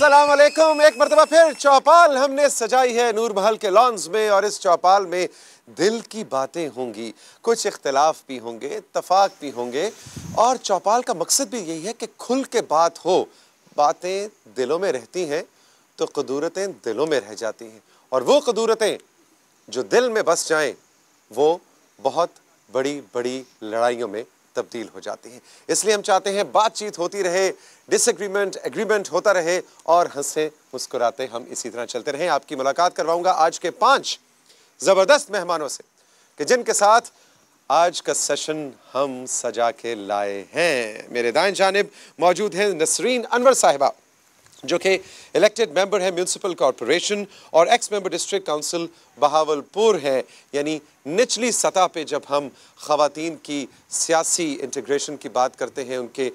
अस्सलाम वालेकुम। एक मरतबा फिर चौपाल हमने सजाई है नूर महल के लॉन्स में, और इस चौपाल में दिल की बातें होंगी, कुछ इख्तिलाफ भी होंगे, इत्तफाक भी होंगे, और चौपाल का मकसद भी यही है कि खुल के बात हो। बातें दिलों में रहती हैं तो कदूरतें दिलों में रह जाती हैं, और वो कदूरतें जो दिल में बस जाएं वो बहुत बड़ी बड़ी लड़ाइयों में तब्दील हो जाती हैं। इसलिए हम चाहते हैं बातचीत होती रहे, डिसएग्रीमेंट एग्रीमेंट होता रहे, और हंसे मुस्कुराते हम इसी तरह चलते रहें। आपकी मुलाकात करवाऊंगा आज के 5 जबरदस्त मेहमानों से कि जिनके साथ आज का सेशन हम सजा के लाए हैं। मेरे दाएं जानिब मौजूद हैं नसरीन अनवर साहिबा, जो कि इलेक्टेड मेंबर है म्यूनसिपल कॉरपोरेशन और x member district council Bahawalpur है। यानी निचली सतह पे जब हम ख़वातीन की सियासी इंटीग्रेशन की बात करते हैं, उनके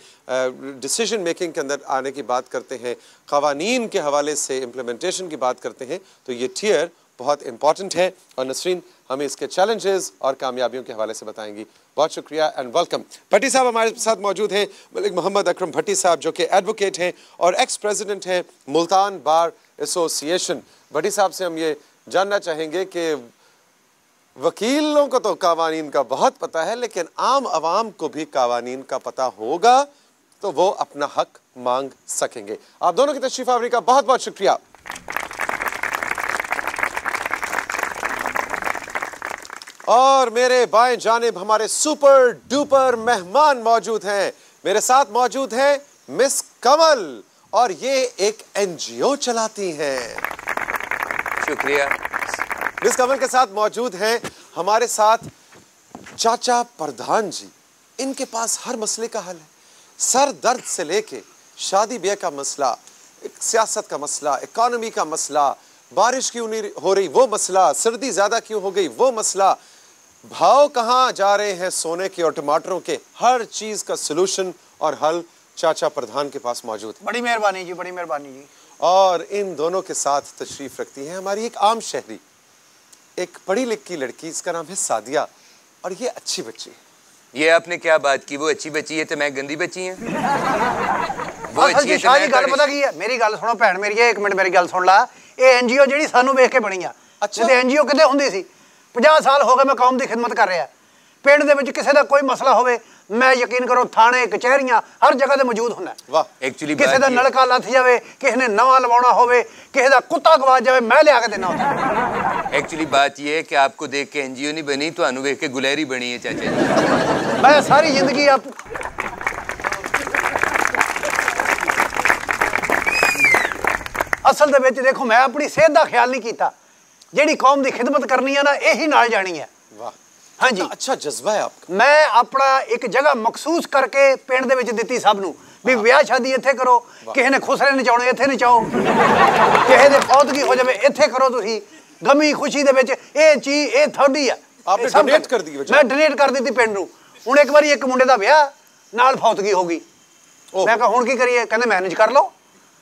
डिसीजन मेकिंग के अंदर आने की बात करते हैं, क़वानीन के हवाले से इम्प्लीमेंटेशन की बात करते हैं, तो ये टियर बहुत इंपॉर्टेंट है। और नसरीन हमें इसके चैलेंजेस और कामयाबियों के हवाले से बताएंगी। बहुत शुक्रिया एंड वेलकम। भट्टी साहब हमारे साथ मौजूद हैं, मलिक मोहम्मद अकरम भट्टी साहब, जो कि एडवोकेट हैं और एक्स प्रेसिडेंट हैं मुल्तान बार एसोसिएशन। भट्टी साहब से हम ये जानना चाहेंगे कि वकीलों को तो कावानीन का बहुत पता है, लेकिन आम आवाम को भी कावानीन का पता होगा तो वो अपना हक मांग सकेंगे। आप दोनों की तशरीफ आवरी का बहुत बहुत शुक्रिया। और मेरे बाएं जानिब हमारे सुपर डुपर मेहमान मौजूद हैं। मेरे साथ मौजूद हैं मिस कमल, और ये एक एनजीओ चलाती हैं। शुक्रिया। मिस कमल के साथ मौजूद हैं हमारे साथ चाचा प्रधान जी। इनके पास हर मसले का हल है, सर दर्द से लेके शादी ब्याह का मसला, सियासत का मसला, इकोनॉमी का मसला, बारिश क्यों नहीं हो रही वो मसला, सर्दी ज्यादा क्यों हो गई वो मसला, भाव कहाँ जा रहे हैं सोने के और टमाटरों के, हर चीज का सलूशन और हल चाचा प्रधान के पास मौजूद है। बड़ी मेहरबानी जी, बड़ी मेहरबानी जी। और इन दोनों के साथ तशरीफ रखती है हमारी एक आम शहरी, एक पढ़ी लिखी लड़की, इसका नाम है सादिया, और ये अच्छी बच्ची है। ये आपने क्या बात की? वो अच्छी बच्ची है तो मैं गंदी बच्ची है? वो अच्छी है शादी गल पता की है, मेरी गल सुनो भैन मेरी, एक मिनट मेरी गल सुन ला। ये एनजीओ जी सानू वेख के बनी आ। अच्छा एनजीओ किते हुंदी सी? 50 साल हो गए मैं कौम की खिदमत कर रहा। पिंड दे विच किसी का कोई मसला होवे, मैं यकीन करो थाने कचहरियां हर जगह ते मौजूद हुंदा। वाह। एक्चुअली किसी का नलका लथ जावे, किसी ने नवा लवाउणा होवे, किसी का कुत्ता गवाच जावे, मैं लिया के देना होंदा। एक्चुअली बात ये है कि आपको देख के एनजीओ नहीं बनी, तो अनु वेख के गुलहरी बनी है चाचा जी। मैं सारी जिंदगी आप असल दे विच देखो मैं अपनी सेहत का ख्याल नहीं किया। जिहड़ी कौम की खिदमत करनी है ना, यही नाल जानी है। वाह। हाँ जी, अच्छा जज्बा है आपका। मैं अपना एक जगह मखसूस करके पिंड दे विच दित्ती सब नूं भी विआह शादी इत्थे करो, किसी ने खुसरे नचाउणे इत्थे नचाओ, किसी दे फौतगी हो जावे इत्थे करो, तुसीं गमी खुशी दे विच ये चीज ये थोड़ी है। आपने डोनेट कर दी? मैं डोनेट कर दी पिंड नूं। हुण एक बारी एक मुंडे दा विआह नाल फौतगी हो गई। मैं कहा हुण की करिए? कहंदे मैनेज कर लो।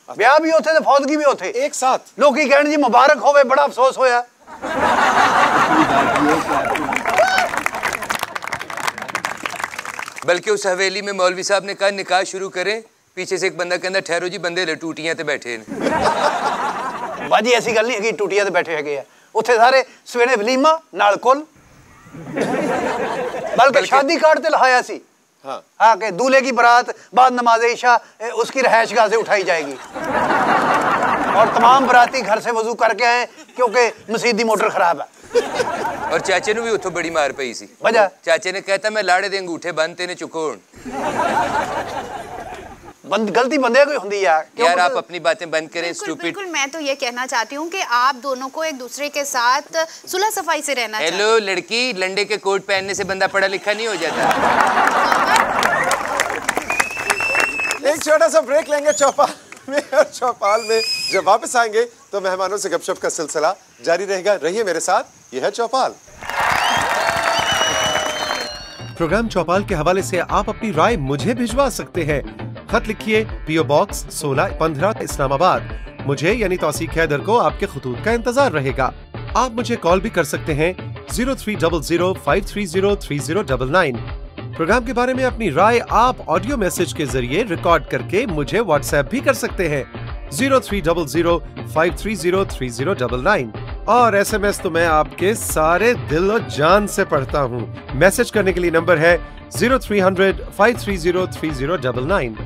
ब्याह भी उथे ते फौतगी भी उथे एक साथ। लोकी कहण जी मुबारक होवे, बड़ा अफसोस होया। बल्कि उस हवेली में मौलवी साहब ने कहा निकाह शुरू करें, पीछे से एक बंदा कहता ठहरो जी बंदे ले टूटियां ते बैठे ने। बाजी ऐसी गल नहीं है कि टूटियां ते बैठे है, उथे सारे सवेरे वलीमा नाल कुल, बल्कि शादी कार्ड ते लहाया सी। हाँ कि दूल्हे की बारात बाद नमाज इशा उसकी रहायशगाह से उठाई जाएगी, और तमाम बराती घर से वजू करके आए क्योंकि मसीद की मोटर खराब है। और चाचे ने भी उतो बड़ी मार पई सी। वजह चाचे ने कहता मैं लाड़े दे अंगूठे बंद तेने चुकोण। गलती बंदे कोई हुंदी है। यार आप अपनी बातें बंद करें स्टूपिड। बिल्कुल मैं तो ये कहना चाहती हूँ कि आप दोनों को एक दूसरे के साथ सुलह सफाई से रहना चाहिए। हेलो लड़की, लंडे के कोट पहनने से बंदा पढ़ा लिखा नहीं हो जाता। एक छोटा सा ब्रेक लेंगे चौपाल में, और चौपाल में जब वापस आएंगे तो मेहमानों से गपशप का सिलसिला जारी रहेगा। रहिए मेरे साथ, यह है चौपाल। प्रोग्राम चौपाल के हवाले से आप अपनी राय मुझे भिजवा सकते हैं। खत लिखिए पीओ बॉक्स 1615 इस्लामाबाद। मुझे यानी तौसीक हैदर को आपके खतूत का इंतजार रहेगा। आप मुझे कॉल भी कर सकते हैं 030053030099। प्रोग्राम के बारे में अपनी राय आप ऑडियो मैसेज के जरिए रिकॉर्ड करके मुझे व्हाट्सएप भी कर सकते हैं। 0300-530-3099 और SMS तो मैं आपके सारे दिल और जान से पढ़ता हूँ। मैसेज करने के लिए नंबर है 0300-530-3099।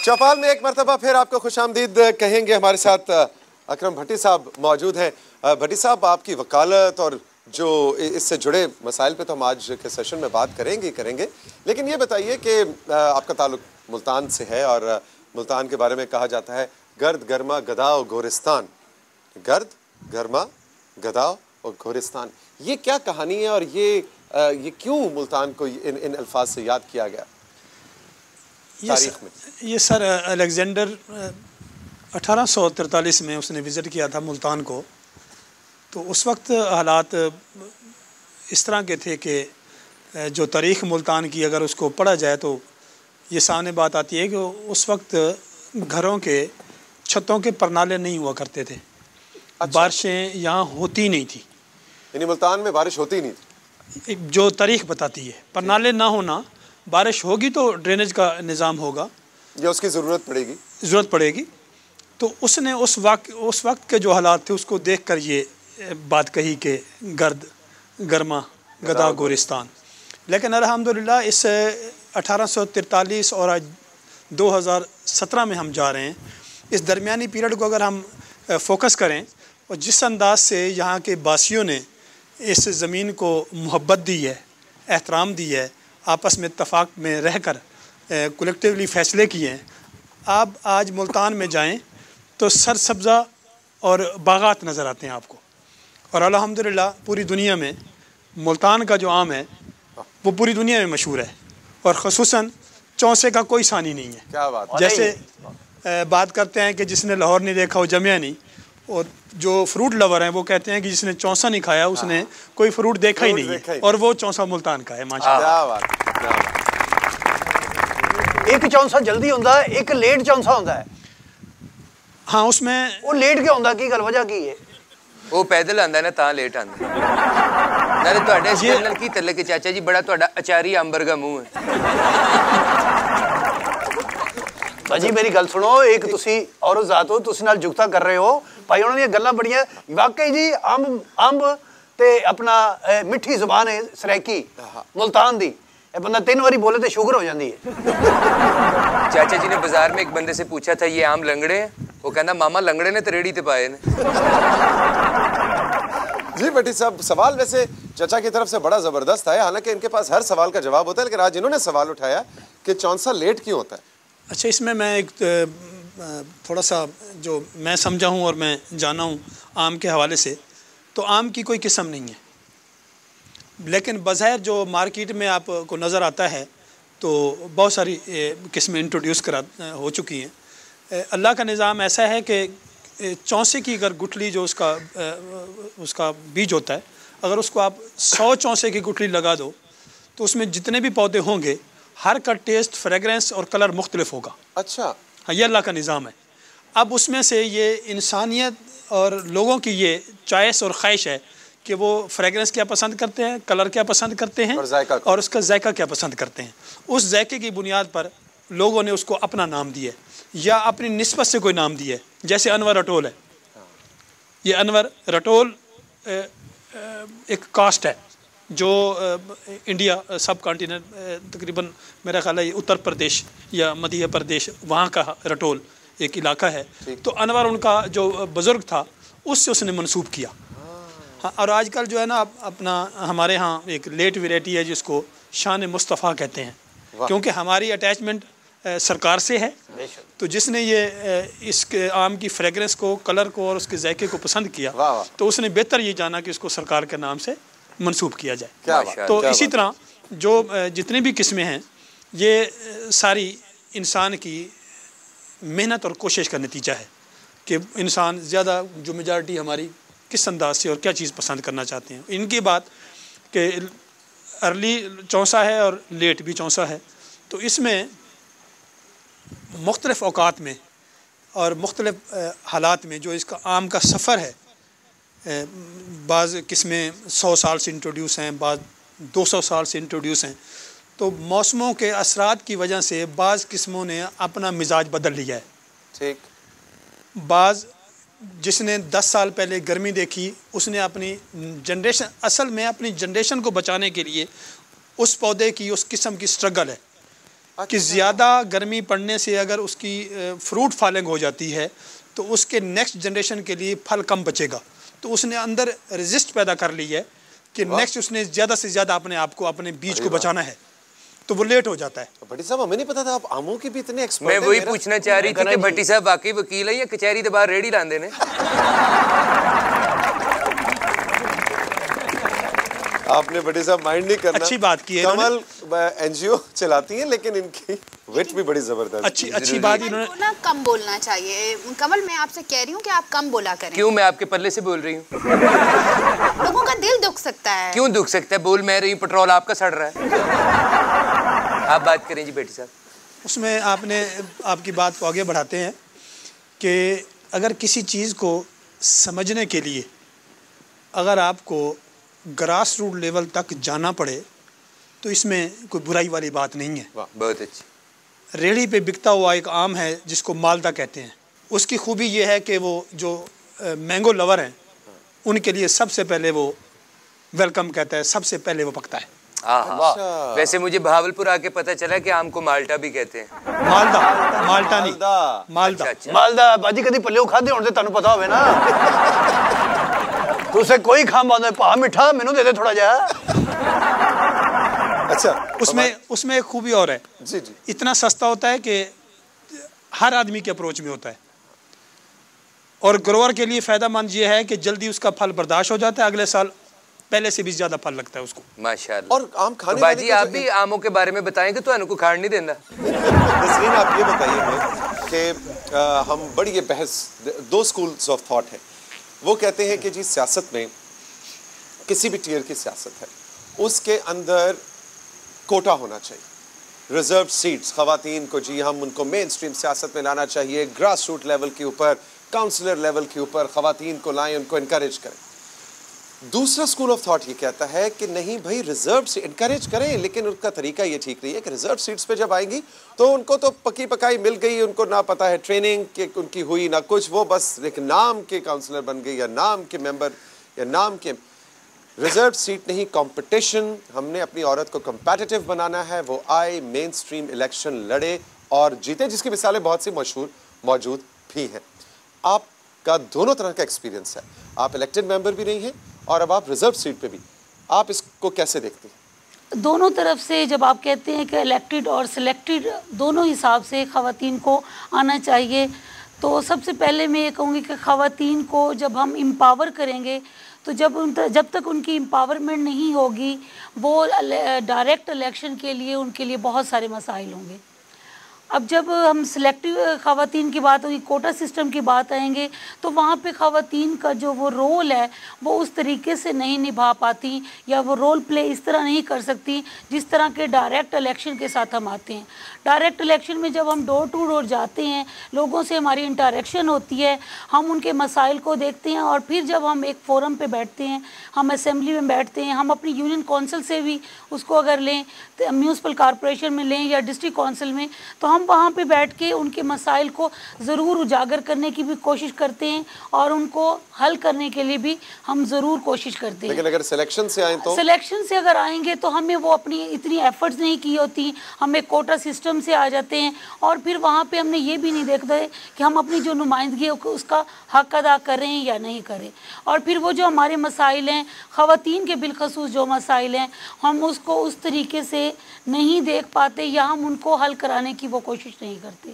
चौपाल में एक मरतबा फिर आपको खुशामदीद कहेंगे। हमारे साथ अकरम भट्टी साहब मौजूद हैं। भट्टी साहब, आपकी वकालत और जो इससे जुड़े मसाइल पे तो हम आज के सेशन में बात करेंगे, लेकिन ये बताइए कि आपका ताल्लुक मुल्तान से है और मुल्तान के बारे में कहा जाता है गर्द गर्मा गदाओ गोरिस्तान। गर्द गर्मा गदाओ और गोरिस्तान, ये क्या कहानी है और ये क्यों मुल्तान को इन अल्फाज से याद किया गया तारीख में? ये सर अलेक्जेंडर 1843 में उसने विज़िट किया था मुल्तान को। तो उस वक्त हालात इस तरह के थे कि जो तारीख़ मुल्तान की अगर उसको पढ़ा जाए तो ये सामने बात आती है कि उस वक्त घरों के छतों के परनाले नहीं हुआ करते थे। अच्छा। बारिशें यहाँ होती नहीं थी, यानी मुल्तान में बारिश होती नहीं थी, जो तारीख़ बताती है। परनाले ना होना, बारिश होगी तो ड्रेनेज का निज़ाम होगा या उसकी ज़रूरत पड़ेगी। तो उसने उस वक्त के जो हालात थे उसको देख कर ये बात कही कि गर्द गर्मा गदा गोरिस्तान। लेकिन अल्हम्दुलिल्लाह इस 1843 और आज 2017 में हम जा रहे हैं। इस दरमियानी पीरियड को अगर हम फोकस करें और जिस अंदाज से यहाँ के बासियों ने इस ज़मीन को मोहब्बत दी है, एहतराम दी है, आपस में इत्तफाक में रहकर कलेक्टिवली फ़ैसले किए हैं। आप आज मुल्तान में जाएं तो सरसब्ज़ा और बागात नज़र आते हैं आपको। और अल्हम्दुलिल्लाह पूरी दुनिया में मुल्तान का जो आम है वो पूरी दुनिया में मशहूर है और ख़ुसूसन चौसे का कोई सानी नहीं है। क्या बात। जैसे बात करते हैं कि जिसने लाहौर नहीं देखा वो जमिया नहीं, और जो फ्रूट लवर हैं वो कहते हैं कि जिसने चौसा नहीं खाया उसने कोई फ्रूट देखा ही नहीं है, और वो चौसा मुल्तान का है। माशाअल्लाह। एक चौसा जल्दी होता है, एक लेट चौसा होता है। हाँ, उसमें वो लेट क्यों होता, की गल वजह की है? वो पैदल आंदा ना तां लेट आंदा। नाले ਤੁਹਾਡੇ स्टाइल की तले के चाचा जी बड़ा ਤੁਹਾਡਾ अचारी अंबर का मुंह है। भाजी मेरी गल सुनो, एक तुसी औरत जात हो, तुसी नाल जुगता कर रहे हो भाई, उन्होंने गल्लां बड़ियां वाकई जी अंब ते अपना मिठी जुबान है सराइकी मुल्तान दी, ये बंदा 3 बारी बोले तो शुगर हो जाती है। चाचा जी ने बाजार में एक बंदे से पूछा था ये आम लंगड़े हैं, वो कहना मामा लंगड़े ने तो रेड़ी ते पाए ने। जी भट्टी साहब, सवाल वैसे चाचा की तरफ से बड़ा ज़बरदस्त है, हालांकि इनके पास हर सवाल का जवाब होता है, लेकिन आज इन्होंने सवाल उठाया कि चौसा लेट क्यों होता है। अच्छा, इसमें मैं एक थोड़ा सा जो मैं समझा हूँ और मैं जाना हूँ आम के हवाले से, तो आम की कोई किस्म नहीं है, लेकिन बज़ाहिर जो मार्केट में आपको नज़र आता है तो बहुत सारी किस्में इंट्रोड्यूस हो चुकी हैं। अल्लाह का निज़ाम ऐसा है कि चौसे की अगर गुठली जो उसका बीज होता है, अगर उसको आप 100 चौसे की गुठली लगा दो तो उसमें जितने भी पौधे होंगे हर का टेस्ट, फ्रेगरेंस और कलर मुख्तलिफ होगा। अच्छा। हाँ, ये अल्लाह का निज़ाम है। अब उसमें से ये इंसानियत और लोगों की ये चॉइस और ख्वाहिश है कि वो फ्रेगरेंस क्या पसंद करते हैं, कलर क्या पसंद करते हैं और उसका जायका क्या पसंद करते हैं। उस जायके की बुनियाद पर लोगों ने उसको अपना नाम दिया या अपनी निस्बत से कोई नाम दिया है। जैसे अनवर रटोल है, ये अनवर रटोल एक कास्ट है जो इंडिया सब कॉन्टिनेंट तकरीबन मेरा ख्याल है उत्तर प्रदेश या मध्य प्रदेश वहाँ का रटोल एक इलाका है। तो अनवर उनका जो बुज़ुर्ग था उससे उसने मंसूब किया। हाँ, और आजकल जो है ना अपना हमारे यहाँ एक लेट वैरायटी है जिसको शान मुस्तफ़ा कहते हैं, क्योंकि हमारी अटैचमेंट सरकार से है। तो जिसने ये इसके आम की फ्रेगरेंस को, कलर को और उसके जायके को पसंद किया तो उसने बेहतर ये जाना कि इसको सरकार के नाम से मंसूब किया जाए। तो इसी तरह जो जितनी भी किस्में हैं ये सारी इंसान की मेहनत और कोशिश का नतीजा है कि इंसान ज़्यादा जो मेजॉरिटी हमारी किस अंदाज से और क्या चीज़ पसंद करना चाहते हैं। इनकी बात कि अर्ली चौसा है और लेट भी चौसा है, तो इसमें मुख्तलिफ़ औकात में और मुख्तलिफ हालात में जो इसका आम का सफ़र है, बाज़ किस्में 100 साल से इंट्रोड्यूस हैं, बाज़ 200 साल से इंट्रोड्यूस हैं। तो मौसमों के असरात की वजह से बाज़ किस्मों ने अपना मिजाज बदल लिया है। ठीक। बाज़ जिसने 10 साल पहले गर्मी देखी, उसने अपनी जनरेशन, असल में अपनी जनरेशन को बचाने के लिए उस पौधे की उस किस्म की स्ट्रगल है कि ज़्यादा गर्मी पड़ने से अगर उसकी फ्रूट फॉलिंग हो जाती है तो उसके नेक्स्ट जनरेशन के लिए फल कम बचेगा। तो उसने अंदर रेजिस्ट पैदा कर ली है कि नेक्स्ट उसने ज़्यादा से ज़्यादा अपने आप को, अपने बीज को बचाना है, तो वो लेट हो जाता है। भट्टी साहब, हमें नहीं पता था आप आमों की भी इतने एक्सपर्ट हैं। मैं वही पूछना चाह रही थी कि भट्टी साहब वाकई वकील है या कचहरी के बाहर रेडी लांदे ने? आपने भट्टी साहब माइंड नहीं करना, अच्छी बात की है। कमल एनजीओ चलाती हैं लेकिन इनकी विट भी बड़ी जबरदस्त। अच्छी बात इन्होंने ना कम बोलना चाहिए। कमल, मैं आपसे कह रही हूँ कि आप कम बोला करें। क्यों? मैं आपके पल्ले से बोल रही हूँ। लोगों का दिल दुख सकता है। क्यों दुख सकता है? बोल मैं रही हूँ, पेट्रोल आपका सड़ रहा है। आप बात करें जी बेटी साहब। उसमें आपने आपकी बात को आगे बढ़ाते हैं कि अगर किसी चीज़ को समझने के लिए अगर आपको ग्रास रूट लेवल तक जाना पड़े तो इसमें कोई बुराई वाली बात नहीं है। बहुत अच्छी। रेहड़ी पे बिकता हुआ एक आम है जिसको मालदा कहते हैं। उसकी खूबी ये है कि वो जो मैंगो लवर हैं उनके लिए सबसे पहले वो वेलकम कहता है, सबसे पहले वो पकता है। हाँ, वैसे मुझे भावलपुर आके पता चला कि आम को माल्टा भी कहते हैं। मालदा, माल्टा नहीं, मालदा। अच्छा। मालदा बाजी कदी पल्ले खादे होने तुहानू पता होवे ना। तुसे कोई खाम बांधे पा मिठा मैनू दे दे थोड़ा जा। अच्छा, उसमें एक खूबी और है जी जी, इतना सस्ता होता है कि हर आदमी के अप्रोच में होता है और ग्रोअर के लिए फ़ायदेमंद ये है कि जल्दी उसका फल बर्दाश्त हो जाता है, अगले साल पहले से भी ज़्यादा फल लगता है उसको। माशाल्लाह। और आम खाने तो बाजी आप भी आमों के बारे में बताएंगे तो अनु खाड़ नहीं देना। नसरीन, आप ये बताइए हमें कि हम बड़ी ये बहस, दो स्कूल्स ऑफ थॉट है। वो कहते हैं कि जी सियासत में किसी भी टीयर की सियासत है उसके अंदर कोटा होना चाहिए, रिजर्व सीट्स खवातीन को, जी हम उनको मेन स्ट्रीम सियासत में लाना चाहिए, ग्रास रूट लेवल के ऊपर, काउंसलर लेवल के ऊपर खवातीन को लाएं, उनको इनकरेज करें। दूसरा स्कूल ऑफ थॉट ये कहता है कि नहीं भाई, रिजर्व से इनकरेज करें लेकिन उनका तरीका ये ठीक नहीं है कि रिजर्व सीट्स पे जब आएंगी तो उनको तो पक्की पकाई मिल गई, उनको ना पता है ट्रेनिंग के उनकी हुई ना कुछ, वो बस एक नाम के काउंसलर बन गई या नाम के मेंबर या नाम के। रिजर्व सीट नहीं, कंपटीशन, हमने अपनी औरत को कंपेटिटिव बनाना है, वो आए, मेन स्ट्रीम इलेक्शन लड़े और जीते, जिसकी मिसालें बहुत सी मशहूर मौजूद भी हैं। आपका दोनों तरह का एक्सपीरियंस है, आप इलेक्टेड मेंबर भी नहीं हैं और अब आप रिजर्व सीट पे भी, आप इसको कैसे देखते हैं? दोनों तरफ से जब आप कहते हैं कि इलेक्टेड और सिलेक्टेड दोनों हिसाब से ख़वातीन को आना चाहिए, तो सबसे पहले मैं ये कहूँगी कि ख़वातीन को जब हम एम्पावर करेंगे तो जब तक उनकी एम्पावरमेंट नहीं होगी, वो डायरेक्ट इलेक्शन के लिए उनके लिए बहुत सारे मसाइल होंगे। अब जब हम सिलेक्टिव ख़वातीन की बात होगी, कोटा सिस्टम की बात आएंगे, तो वहाँ पे ख़वातीन का जो वो रोल है वो उस तरीके से नहीं निभा पाती या वो रोल प्ले इस तरह नहीं कर सकती जिस तरह के डायरेक्ट इलेक्शन के साथ हम आते हैं। डायरेक्ट इलेक्शन में जब हम डोर टू डोर जाते हैं, लोगों से हमारी इंटरेक्शन होती है, हम उनके मसाइल को देखते हैं और फिर जब हम एक फोरम पे बैठते हैं, हम असेंबली में बैठते हैं, हम अपनी यूनियन कौंसिल से भी उसको अगर लें, म्यूनसिपल कॉरपोरेशन में लें या डिस्ट्रिक्ट कौंसिल में, तो हम वहाँ पे बैठ के उनके मसाइल को ज़रूर उजागर करने की भी कोशिश करते हैं और उनको हल करने के लिए भी हम ज़रूर कोशिश करते हैं। लेकिन अगर सिलेक्शन से आए तो? सिलेक्शन से अगर आएंगे तो हमें वो अपनी इतनी एफर्ट्स नहीं की होती, हमें कोटा सिस्टम से आ जाते हैं और फिर वहाँ पे हमने ये भी नहीं देखते कि हम अपनी जो नुमाइंदगी है उसका हक अदा करें या नहीं करें। और फिर वो जो हमारे मसाइल हैं, ख़वातीन के बिलखसूस जो मसाइल हैं, हम उसको उस तरीके से नहीं देख पाते या हम उनको हल कराने की वो कोशिश नहीं करते।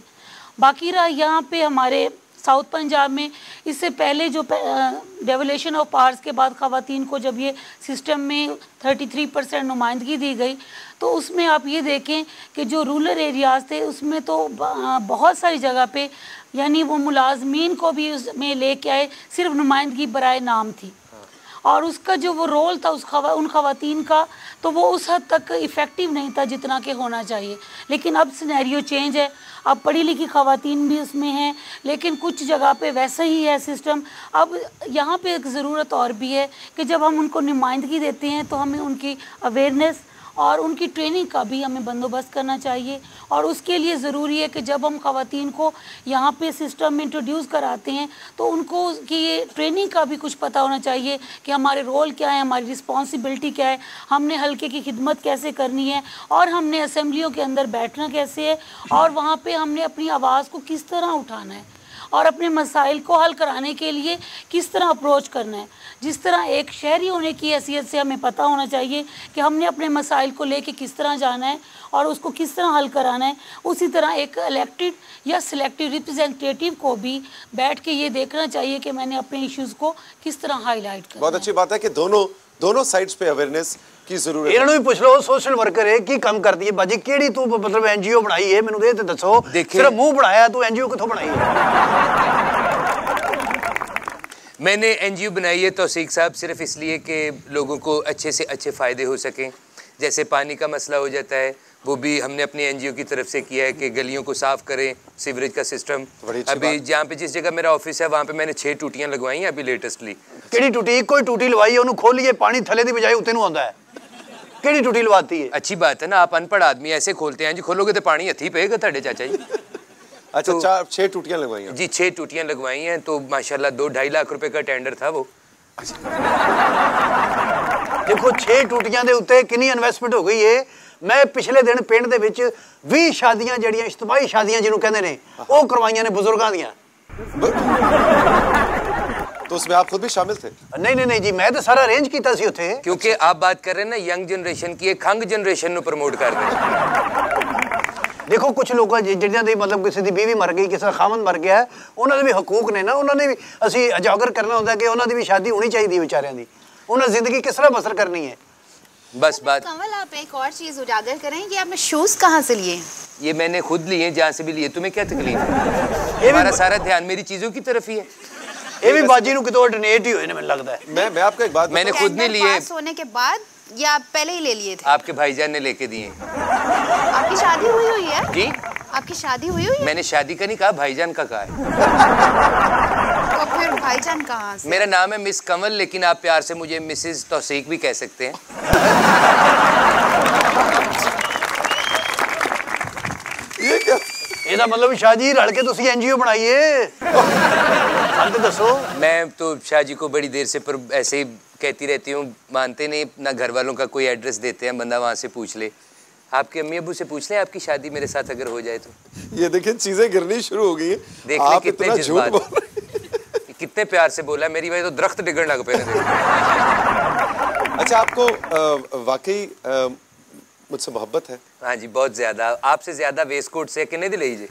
बाकी रहा यहाँ पे हमारे साउथ पंजाब में, इससे पहले जो डेवोल्यूशन ऑफ पावर्स के बाद ख़वातीन को जब ये सिस्टम में 33% नुमाइंदगी दी गई, तो उसमें आप ये देखें कि जो रूरल एरियाज़ थे उसमें तो बहुत सारी जगह पे यानी वो मुलाजमीन को भी उसमें लेके आए, सिर्फ नुमाइंदगी बराए नाम थी। और उसका जो वो रोल था उन खवातीन का, तो वो उस हद तक इफ़ेक्टिव नहीं था जितना कि होना चाहिए। लेकिन अब सिनेरियो चेंज है, अब पढ़ी लिखी खवातीन भी उसमें हैं, लेकिन कुछ जगह पे वैसा ही है सिस्टम। अब यहाँ पे एक ज़रूरत और भी है कि जब हम उनको नुमाइंदगी देते हैं तो हमें उनकी अवेयरनेस और उनकी ट्रेनिंग का भी हमें बंदोबस्त करना चाहिए। और उसके लिए ज़रूरी है कि जब हम ख़वातीन को यहाँ पे सिस्टम में इंट्रोड्यूस कराते हैं तो उनको कि ये ट्रेनिंग का भी कुछ पता होना चाहिए कि हमारे रोल क्या है, हमारी रिस्पॉन्सिबिलिटी क्या है, हमने हल्के की खिदमत कैसे करनी है, और हमने असम्बलियों के अंदर बैठना कैसे है, और वहाँ पर हमने अपनी आवाज़ को किस तरह उठाना है, और अपने मसाइल को हल कराने के लिए किस तरह अप्रोच करना है। जिस तरह एक शहरी होने की हैसियत से हमें पता होना चाहिए कि हमने अपने मसाइल को लेके किस तरह जाना है और उसको किस तरह हल कराना है, उसी तरह एक इलेक्टेड या सिलेक्टेड रिप्रेजेंटेटिव को भी बैठ के ये देखना चाहिए कि मैंने अपने इश्यूज़ को किस तरह हाईलाइट करना है। बहुत अच्छी बात है कि दोनों साइड्स पे अवेयरनेस की जरूरत है। इन्होंने भी पूछ लो सोशल वर्कर है की काम करती है बाजी केड़ी तू मतलब एनजीओ बनाई है, मैंने दे दसो, सिर्फ मुंह बनाया तू एनजीओ किथों बनाई है? मैंने एनजीओ बनाई है तौसीक साहब सिर्फ इसलिए कि लोगों को अच्छे से अच्छे फ़ायदे हो सकें। जैसे पानी का मसला हो जाता है, वो भी हमने अपनी एनजीओ की तरफ से किया है कि गलियों को साफ़ करें, सीवरेज का सिस्टम। अभी जहाँ पे जिस जगह मेरा ऑफिस है वहाँ पे मैंने 6 टूटियाँ लगवाई हैं अभी लेटेस्टली। केड़ी टूटी? कोई टूटी लवाई है उन्होंने खोलिए, पानी थले दी बजाय उतने आता है, केड़ी टूटी लवाती है? अच्छी बात है ना, आप अनपढ़ आदमी ऐसे खोलते हैं जी, खोलोगे तो पानी हथी पेगा ताड़े चाचा जी। अच्छा, 6 टूटियां लगवाई हैं जी? 6 टूटियां लगवाई हैं, तो माशाल्लाह 2-2.5 लाख रुपए का टेंडर था वो। देखो 6 टूटियां दे उत्ते कितनी इन्वेस्टमेंट हो गई है। मैं पिछले दिन पिंड दे विच 20 शादियां जड़ियां इज्तिमाई शादियां जिन्हों कहंदे ने वो करवाइयां ने बुजुर्गां दियां। तो उसमें आप खुद भी शामिल थे? नहीं जी, मैं तो सारा अरेंज कीता सी उत्थे। क्योंकि आप बात कर रहे हैं ना यंग जनरेशन की, खंग जनरेशन नु प्रमोट कर रहे हैं। देखो कुछ लोग जिन्हां दी मतलब किसी दी बीवी मर गई, किसी का खामन मर गया, उन्होंने भी हकूक ने ना, उन्होंने भी असी उजागर करना होता है कि उन्होंने भी शादी होनी चाहिए बेचारियों की, उन्हें जिंदगी किस तरह बसर करनी है। बस बात। कमल आप एक और चीज उजागर करें कि आपने शूज कहाँ से लिए? ये मैंने खुद लिए, जहाँ से भी लिए। तुम्हें क्या तकलीफ है? हमारा सारा ध्यान मेरी चीजों की तरफ ही है। ये भी बाजी नु कितो डोनेट ही होए ने मैंने लगता है। मैं आपको एक बात, मैंने खुद नहीं लिए। पास होने के बाद या पहले ही ले लिए थे? आपके भाईजान ने लेके दिए। आपकी शादी हुई है? जी आपकी शादी हुई है? मैंने शादी का नहीं कहा, भाईजान का कहा है। तो फिर भाईजान कहाँ से? मेरा नाम है मिस कमल, लेकिन आप प्यार से मुझे मिसेस तौसीक भी कह सकते हैं। ये क्या? ਇਹਦਾ मतलब शाहजी रल के तुसी एनजीओ बनाई है? अंत दसो। मैं तो शाहजी को बड़ी देर से पर ऐसे ही कहती रहती हूँ, मानते नहीं ना, घर वालों का कोई एड्रेस देते हैं, बंदा वहाँ से पूछ ले। आपके अम्मी अबू से पूछ ले आपकी शादी मेरे साथ अगर हो जाए तो। ये देखिए चीजें गिरनी शुरू हो गई है। देख ले कितने जज्बात, कितने प्यार से बोला, मेरी वजह तो दरख्त डिगने लग पे। अच्छा, आपको वाकई मुझसे मोहब्बत है? हाँ जी, बहुत ज्यादा। आपसे ज्यादा वेस्ट कोट से किन्ने दी लीजिए?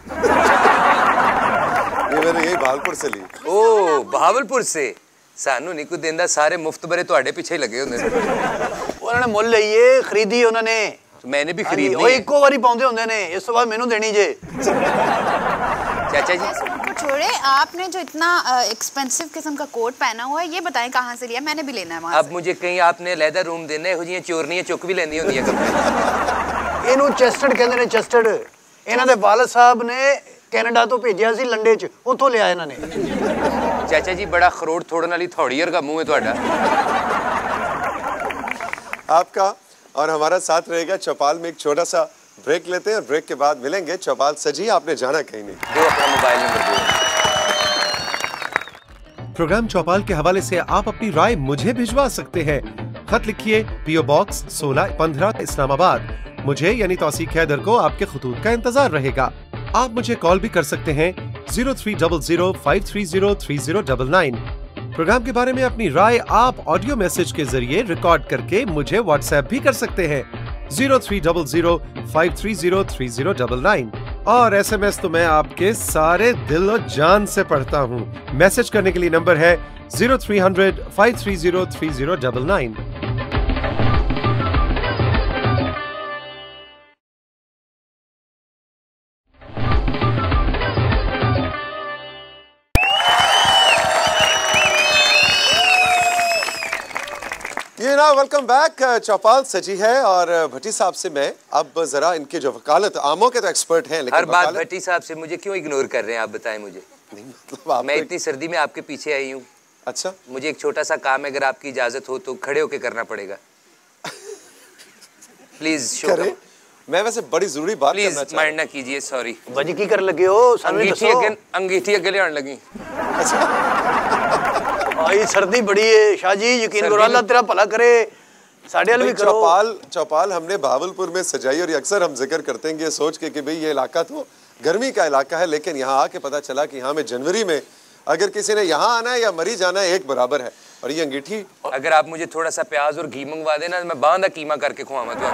ये मैंने यही भावलपुर से ली। ओ भावलपुर से? सानू नहीं कुछ देंदा, सारे मुफ्त बरे तुहाडे पीछे ही लगे होंदे ने। उन्होंने मुल लईए, खरीदी उन्होंने। तो मैंने भी खरीदी है। एको बारी पाउंदे होंदे ने, इस बाद मेनू देनी जे। चाचा जी को छोड़े, आपने जो इतना एक्सपेंसिव किस्म का कोट पहना हुआ है, ये बताएं कहाँ से लिया? मैंने भी लेना है वहाँ अब मुझे कहीं आपने लहदा रूम देना है, हो चोरनियां चुक भी लेंदी होंदी है। इनू चेस्टर्ड कहंदे ने, चेस्टर्ड। इन्हां दे वालिद साहब ने कनाडा तो भेजा सी लंडे च, उथों लिया इन्हां ने। चाचा जी बड़ा खरोड़ थोड़न वाली थोड़ी वर्गा मुंह है तुहाडा। आपका और हमारा साथ रहेगा। चौपाल में एक छोटा सा ब्रेक लेते हैं और ब्रेक के बाद मिलेंगे। चौपाल सजी, आपने जाना कहीं नहीं। दो अपना मोबाइल नंबर दो। प्रोग्राम चौपाल के हवाले से आप अपनी राय मुझे भिजवा सकते हैं। खत लिखिए, PO Box 1615 इस्लामाबाद। मुझे यानी तौसीक हैदर को आपके खतूत का इंतजार रहेगा। आप मुझे कॉल भी कर सकते हैं 030053030099। प्रोग्राम के बारे में अपनी राय आप ऑडियो मैसेज के जरिए रिकॉर्ड करके मुझे व्हाट्सएप भी कर सकते हैं 030053030099। और SMS तो मैं आपके सारे दिल और जान से पढ़ता हूँ। मैसेज करने के लिए नंबर है 030053030099। ये ना वेलकम बैक। चौपाल सजी है और भट्टी साहब से मैं अब जरा इनके जो वकालत, आमों के तो एक्सपर्ट हैं लेकिन हर बात भट्टी साहब से मुझे क्यों इग्नोर कर रहे हैं आप बताएं मुझे। नहीं मतलब मैं इतनी सर्दी में आपके पीछे आई हूँ। अच्छा, मुझे एक छोटा सा काम है, अगर आपकी इजाजत हो तो खड़े होके करना पड़ेगा। प्लीज शो करे। मैं वैसे बड़ी जरूरी बात करना प्लीज माइंड ना कीजिए, सॉरी। बजी की कर लगे हो? अंगीठी अगले आने लगी। आई सर्दी बड़ी है शाह जी, यकीन करो अल्लाह तेरा भला करे। साढ़े वाले भी करो। चौपाल हमने भावलपुर में सजाई और अक्सर हम जिक्र करते हैं ये सोच के कि भाई ये इलाका तो गर्मी का इलाका है, लेकिन यहाँ आके पता चला कि यहाँ में जनवरी में अगर किसी ने यहाँ आना है या मरी जाना है एक बराबर है। और ये अंगीठी, अगर आप मुझे थोड़ा सा प्याज और घी मंगवा देना मैं बांधा कीमा करके खुआवा तो।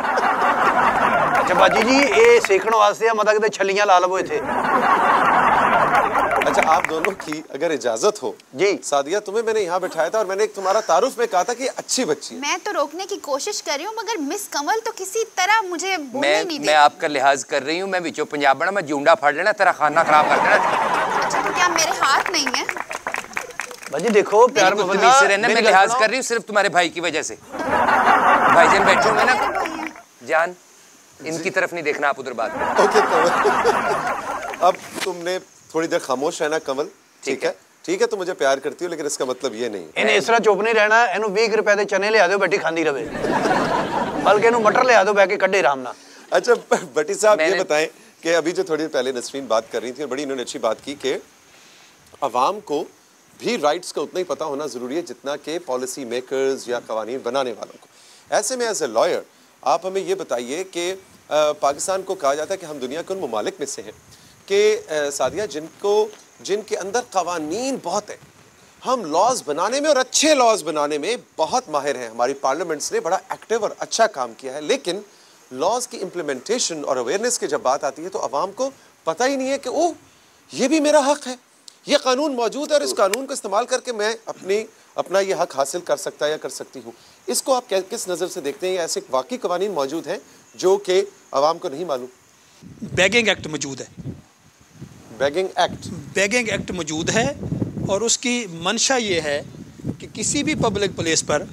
अच्छा बाजी जी ये सेकण वास्ते मतलब कि छलियां ला लवो थे। अच्छा आप दोनों की अगर इजाजत हो जी। सादिया तुम्हें मैंने यहाँ बिठाया था और मैंने एक तुम्हारा तारुफ में कहा था कि अच्छी बच्ची है। मैं तो रोकने की कोशिश कर रही हूँ मगर मिस कमल तो किसी तरह मुझे बोलने नहीं मैं आपका लिहाज कर रही हूँ। मैं बिचो पंजाबना मैं जूंडा फाड़ लेना, तेरा खाना खराब कर देना। अच्छा तो क्या मेरे हाथ नहीं है? भाजी देखो प्यार मोहब्बत से रहना, मैं लिहाज कर रही हूँ सिर्फ तुम्हारे भाई की वजह से। भाईजान बैठे होंगे ना जान, इनकी तरफ नहीं देखना आप, उधर बात करो। ओके कमल, अब तुमने थोड़ी देर खामोश रहना कमल, ठीक है? ठीक है तो मुझे प्यार करती हो लेकिन इसका मतलब ये नहीं इन्हें इस तरह चुप नहीं रहना। इन्हू 20 रुपए के चने लिया दो बैठी खांदी रहे, बल्कि इन्हू मटर लिया दो बैके कड्डे आराम ना। अच्छा भट्टी साहब ये बताएं कि अभी जो थोड़ी देर पहले नसरीन बात कर रही थी, बड़ी इन्होंने अच्छी बात की कि अवाम को भी राइट्स का उतना ही पता होना ज़रूरी है जितना कि पॉलिसी मेकर्स या कवानीन बनाने वालों को। ऐसे में एज ए लॉयर आप हमें ये बताइए कि पाकिस्तान को कहा जाता है कि हम दुनिया के उन ममालिक में से हैं कि सादिया जिनके अंदर कवानीन बहुत है, हम लॉज बनाने में और अच्छे लॉज बनाने में बहुत माहिर हैं। हमारी पार्लियामेंट्स ने बड़ा एक्टिव और अच्छा काम किया है, लेकिन लॉज की इम्प्लीमेंटेशन और अवेयरनेस की जब बात आती है तो आवाम को पता ही नहीं है कि ओह ये भी मेरा हक है, ये कानून मौजूद है और इस कानून को इस्तेमाल करके मैं अपना ये हक हासिल कर सकता या कर सकती हूँ। इसको आप किस नज़र से देखते हैं? ऐसे वाकई कवानीन मौजूद हैं जो कि आवाम को नहीं मालूम? बैगिंग एक्ट मौजूद है। बैगिंग एक्ट मौजूद है और उसकी मंशा ये है कि किसी भी पब्लिक प्लेस पर